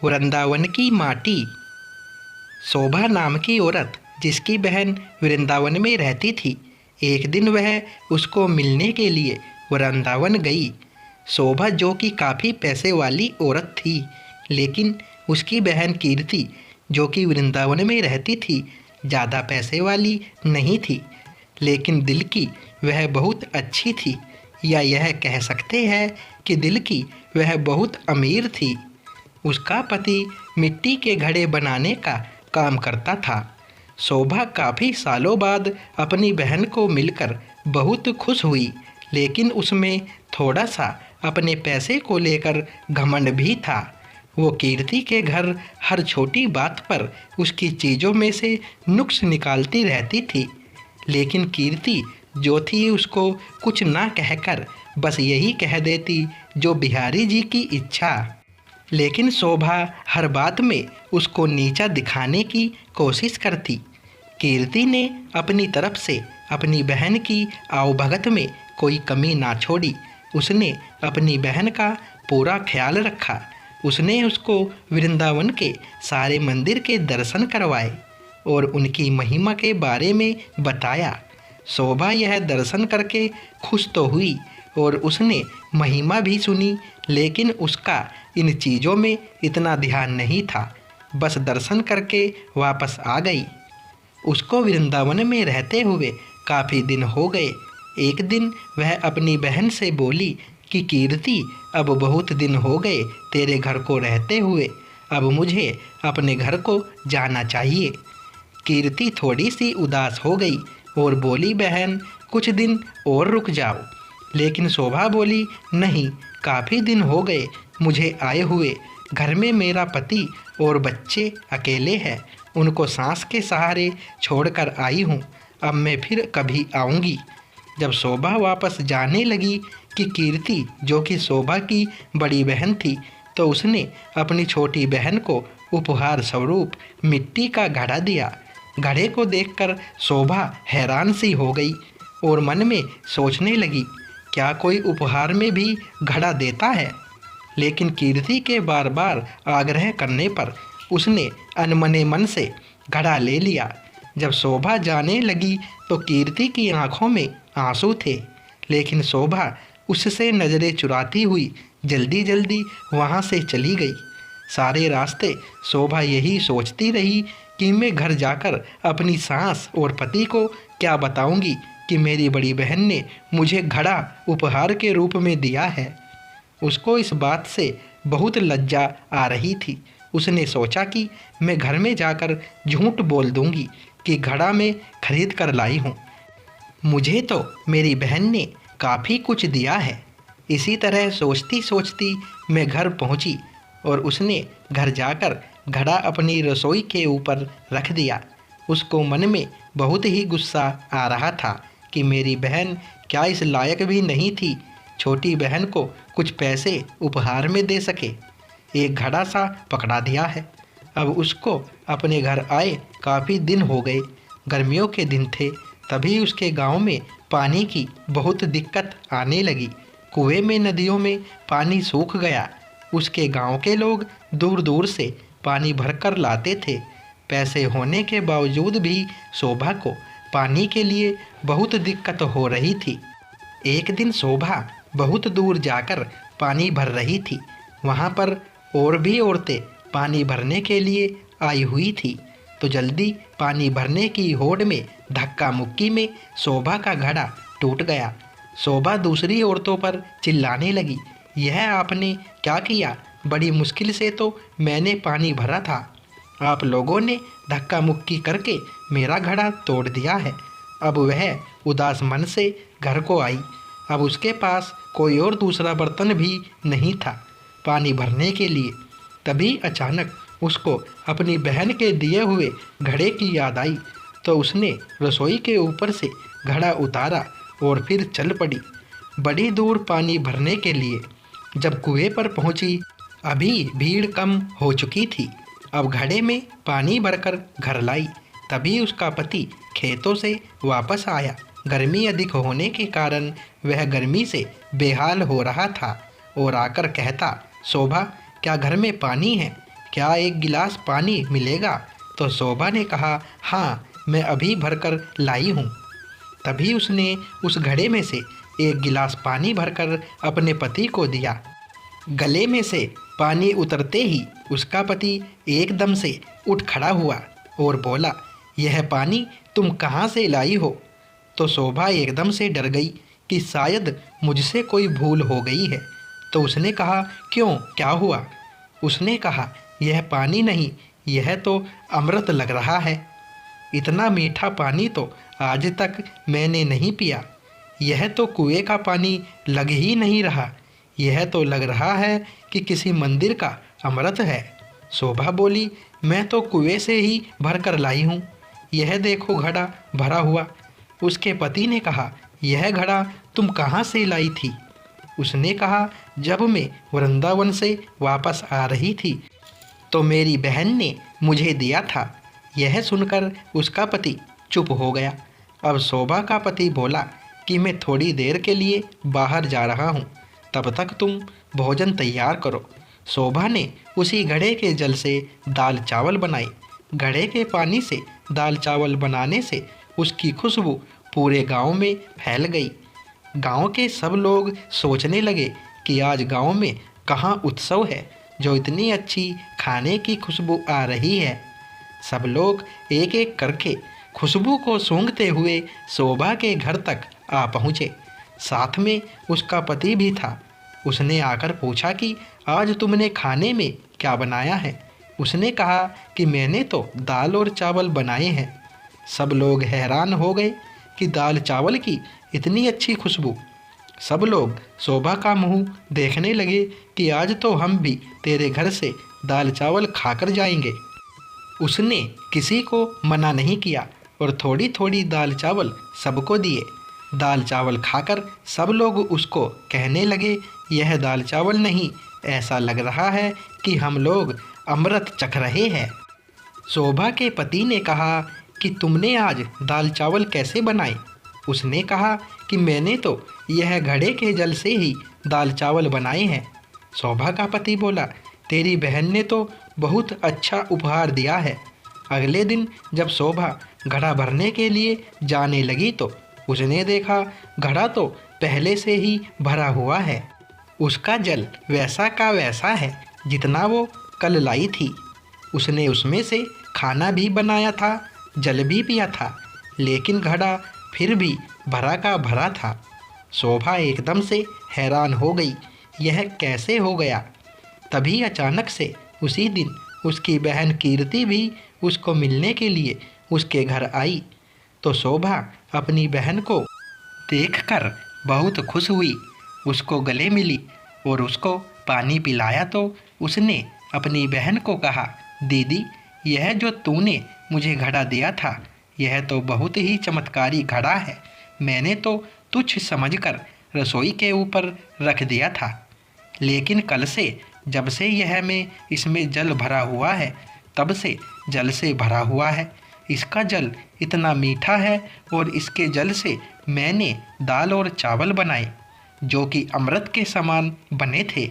वृंदावन की माटी। शोभा नाम की औरत जिसकी बहन वृंदावन में रहती थी, एक दिन वह उसको मिलने के लिए वृंदावन गई। शोभा जो कि काफ़ी पैसे वाली औरत थी, लेकिन उसकी बहन कीर्ति जो कि वृंदावन में रहती थी ज़्यादा पैसे वाली नहीं थी, लेकिन दिल की वह बहुत अच्छी थी, या यह कह सकते हैं कि दिल की वह बहुत अमीर थी। उसका पति मिट्टी के घड़े बनाने का काम करता था। शोभा काफ़ी सालों बाद अपनी बहन को मिलकर बहुत खुश हुई, लेकिन उसमें थोड़ा सा अपने पैसे को लेकर घमंड भी था। वो कीर्ति के घर हर छोटी बात पर उसकी चीज़ों में से नुक्स निकालती रहती थी, लेकिन कीर्ति जो थी उसको कुछ ना कहकर बस यही कह देती जो बिहारी जी की इच्छा। लेकिन शोभा हर बात में उसको नीचा दिखाने की कोशिश करती। कीर्ति ने अपनी तरफ से अपनी बहन की आवभगत में कोई कमी ना छोड़ी। उसने अपनी बहन का पूरा ख्याल रखा। उसने उसको वृंदावन के सारे मंदिर के दर्शन करवाए और उनकी महिमा के बारे में बताया। शोभा यह दर्शन करके खुश तो हुई और उसने महिमा भी सुनी, लेकिन उसका इन चीज़ों में इतना ध्यान नहीं था। बस दर्शन करके वापस आ गई। उसको वृंदावन में रहते हुए काफ़ी दिन हो गए। एक दिन वह अपनी बहन से बोली कि कीर्ति, अब बहुत दिन हो गए तेरे घर को रहते हुए, अब मुझे अपने घर को जाना चाहिए। कीर्ति थोड़ी सी उदास हो गई और बोली, बहन कुछ दिन और रुक जाओ। लेकिन शोभा बोली, नहीं, काफ़ी दिन हो गए मुझे आए हुए। घर में मेरा पति और बच्चे अकेले हैं, उनको सांस के सहारे छोड़कर आई हूँ। अब मैं फिर कभी आऊँगी। जब शोभा वापस जाने लगी कि कीर्ति जो कि शोभा की बड़ी बहन थी, तो उसने अपनी छोटी बहन को उपहार स्वरूप मिट्टी का घड़ा दिया। घड़े को देखकर शोभा हैरान सी हो गई और मन में सोचने लगी, क्या कोई उपहार में भी घड़ा देता है? लेकिन कीर्ति के बार बार आग्रह करने पर उसने अनमने मन से घड़ा ले लिया। जब शोभा जाने लगी तो कीर्ति की आंखों में आंसू थे, लेकिन शोभा उससे नज़रें चुराती हुई जल्दी जल्दी वहाँ से चली गई। सारे रास्ते शोभा यही सोचती रही कि मैं घर जाकर अपनी सास और पति को क्या बताऊंगी कि मेरी बड़ी बहन ने मुझे घड़ा उपहार के रूप में दिया है। उसको इस बात से बहुत लज्जा आ रही थी। उसने सोचा कि मैं घर में जाकर झूठ बोल दूंगी कि घड़ा मैं खरीद कर लाई हूँ। मुझे तो मेरी बहन ने काफ़ी कुछ दिया है। इसी तरह सोचती सोचती मैं घर पहुँची और उसने घर जाकर घड़ा अपनी रसोई के ऊपर रख दिया। उसको मन में बहुत ही गुस्सा आ रहा था कि मेरी बहन क्या इस लायक भी नहीं थी छोटी बहन को कुछ पैसे उपहार में दे सके। एक घड़ा सा पकड़ा दिया है। अब उसको अपने घर आए काफ़ी दिन हो गए। गर्मियों के दिन थे, तभी उसके गांव में पानी की बहुत दिक्कत आने लगी। कुएं में, नदियों में पानी सूख गया। उसके गांव के लोग दूर दूर से पानी भरकर लाते थे। पैसे होने के बावजूद भी शोभा को पानी के लिए बहुत दिक्कत हो रही थी। एक दिन शोभा बहुत दूर जाकर पानी भर रही थी। वहाँ पर और भी औरतें पानी भरने के लिए आई हुई थी, तो जल्दी पानी भरने की होड़ में धक्का मुक्की में शोभा का घड़ा टूट गया। शोभा दूसरी औरतों पर चिल्लाने लगी, यह आपने क्या किया? बड़ी मुश्किल से तो मैंने पानी भरा था, आप लोगों ने धक्का मुक्की करके मेरा घड़ा तोड़ दिया है। अब वह उदास मन से घर को आई। अब उसके पास कोई और दूसरा बर्तन भी नहीं था पानी भरने के लिए। तभी अचानक उसको अपनी बहन के दिए हुए घड़े की याद आई, तो उसने रसोई के ऊपर से घड़ा उतारा और फिर चल पड़ी बड़ी दूर पानी भरने के लिए। जब कुएं पर पहुंची, अभी भीड़ कम हो चुकी थी। अब घड़े में पानी भरकर घर लाई। तभी उसका पति खेतों से वापस आया। गर्मी अधिक होने के कारण वह गर्मी से बेहाल हो रहा था और आकर कहता, शोभा क्या घर में पानी है? क्या एक गिलास पानी मिलेगा? तो शोभा ने कहा, हाँ, मैं अभी भरकर लाई हूँ। तभी उसने उस घड़े में से एक गिलास पानी भरकर अपने पति को दिया। गले में से पानी उतरते ही उसका पति एकदम से उठ खड़ा हुआ और बोला, यह पानी तुम कहाँ से लाई हो? तो शोभा एकदम से डर गई कि शायद मुझसे कोई भूल हो गई है। तो उसने कहा, क्यों, क्या हुआ? उसने कहा, यह पानी नहीं, यह तो अमृत लग रहा है। इतना मीठा पानी तो आज तक मैंने नहीं पिया। यह तो कुएं का पानी लग ही नहीं रहा, यह तो लग रहा है कि किसी मंदिर का अमृत है। शोभा बोली, मैं तो कुएं से ही भर कर लाई हूँ, यह देखो घड़ा भरा हुआ। उसके पति ने कहा, यह घड़ा तुम कहाँ से लाई थी? उसने कहा, जब मैं वृंदावन से वापस आ रही थी तो मेरी बहन ने मुझे दिया था। यह सुनकर उसका पति चुप हो गया। अब शोभा का पति बोला कि मैं थोड़ी देर के लिए बाहर जा रहा हूँ, तब तक तुम भोजन तैयार करो। शोभा ने उसी घड़े के जल से दाल चावल बनाई। घड़े के पानी से दाल चावल बनाने से उसकी खुशबू पूरे गांव में फैल गई। गांव के सब लोग सोचने लगे कि आज गांव में कहाँ उत्सव है जो इतनी अच्छी खाने की खुशबू आ रही है। सब लोग एक एक करके खुशबू को सूंघते हुए शोभा के घर तक आ पहुँचे। साथ में उसका पति भी था। उसने आकर पूछा कि आज तुमने खाने में क्या बनाया है? उसने कहा कि मैंने तो दाल और चावल बनाए हैं। सब लोग हैरान हो गए कि दाल चावल की इतनी अच्छी खुशबू। सब लोग शोभा का मुंह देखने लगे कि आज तो हम भी तेरे घर से दाल चावल खाकर जाएंगे। उसने किसी को मना नहीं किया और थोड़ी थोड़ी दाल चावल सबको दिए। दाल चावल खाकर सब लोग उसको कहने लगे, यह दाल चावल नहीं, ऐसा लग रहा है कि हम लोग अमृत चख रहे हैं। शोभा के पति ने कहा कि तुमने आज दाल चावल कैसे बनाए? उसने कहा कि मैंने तो यह घड़े के जल से ही दाल चावल बनाए हैं। शोभा का पति बोला, तेरी बहन ने तो बहुत अच्छा उपहार दिया है। अगले दिन जब शोभा घड़ा भरने के लिए जाने लगी तो उसने देखा घड़ा तो पहले से ही भरा हुआ है। उसका जल वैसा का वैसा है जितना वो कल लाई थी। उसने उसमें से खाना भी बनाया था, जल भी पिया था, लेकिन घड़ा फिर भी भरा का भरा था। शोभा एकदम से हैरान हो गई, यह कैसे हो गया? तभी अचानक से उसी दिन उसकी बहन कीर्ति भी उसको मिलने के लिए उसके घर आई। तो शोभा अपनी बहन को देखकर बहुत खुश हुई, उसको गले मिली और उसको पानी पिलाया। तो उसने अपनी बहन को कहा, दीदी, यह जो तूने मुझे घड़ा दिया था यह तो बहुत ही चमत्कारी घड़ा है। मैंने तो तुच्छ समझकर रसोई के ऊपर रख दिया था, लेकिन कल से जब से यह में इसमें जल भरा हुआ है तब से जल से भरा हुआ है। इसका जल इतना मीठा है और इसके जल से मैंने दाल और चावल बनाए जो कि अमृत के समान बने थे।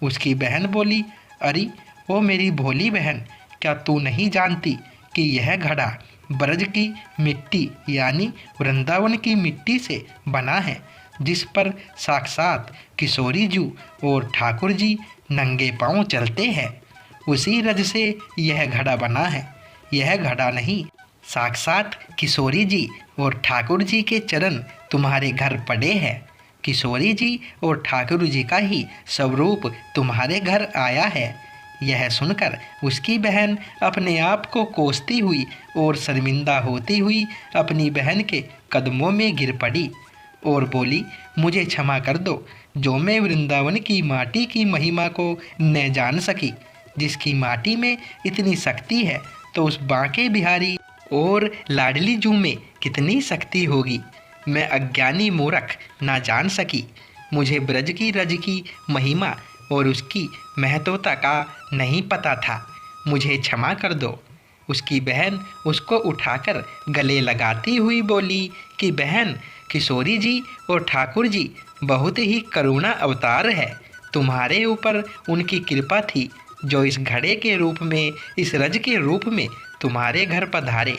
उसकी बहन बोली, अरे ओ मेरी भोली बहन, क्या तू नहीं जानती कि यह घड़ा ब्रज की मिट्टी यानी वृंदावन की मिट्टी से बना है, जिस पर साक्षात किशोरी जी और ठाकुर जी नंगे पांव चलते हैं। उसी रज से यह घड़ा बना है। यह घड़ा नहीं, साक्षात किशोरी जी और ठाकुर जी के चरण तुम्हारे घर पड़े हैं। किशोरी जी और ठाकुर जी का ही स्वरूप तुम्हारे घर आया है। यह सुनकर उसकी बहन अपने आप को कोसती हुई और शर्मिंदा होती हुई अपनी बहन के कदमों में गिर पड़ी और बोली, मुझे क्षमा कर दो जो मैं वृंदावन की माटी की महिमा को न जान सकी। जिसकी माटी में इतनी शक्ति है तो उस बांके बिहारी और लाडली जू में कितनी शक्ति होगी। मैं अज्ञानी मूर्ख ना जान सकी। मुझे ब्रज की रज की महिमा और उसकी महत्वता का नहीं पता था। मुझे क्षमा कर दो। उसकी बहन उसको उठाकर गले लगाती हुई बोली कि बहन, किशोरी जी और ठाकुर जी बहुत ही करुणा अवतार है। तुम्हारे ऊपर उनकी कृपा थी जो इस घड़े के रूप में, इस रज के रूप में तुम्हारे घर पधारे।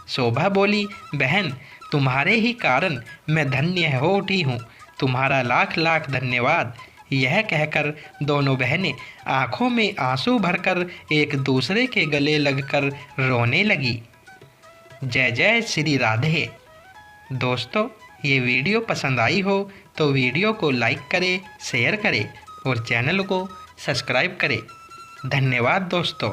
शोभा बोली, बहन तुम्हारे ही कारण मैं धन्य हो उठी हूँ, तुम्हारा लाख लाख धन्यवाद। यह कहकर दोनों बहनें आंखों में आंसू भरकर एक दूसरे के गले लगकर रोने लगी। जय जय श्री राधे। दोस्तों, ये वीडियो पसंद आई हो तो वीडियो को लाइक करें, शेयर करें और चैनल को सब्सक्राइब करें। धन्यवाद दोस्तों।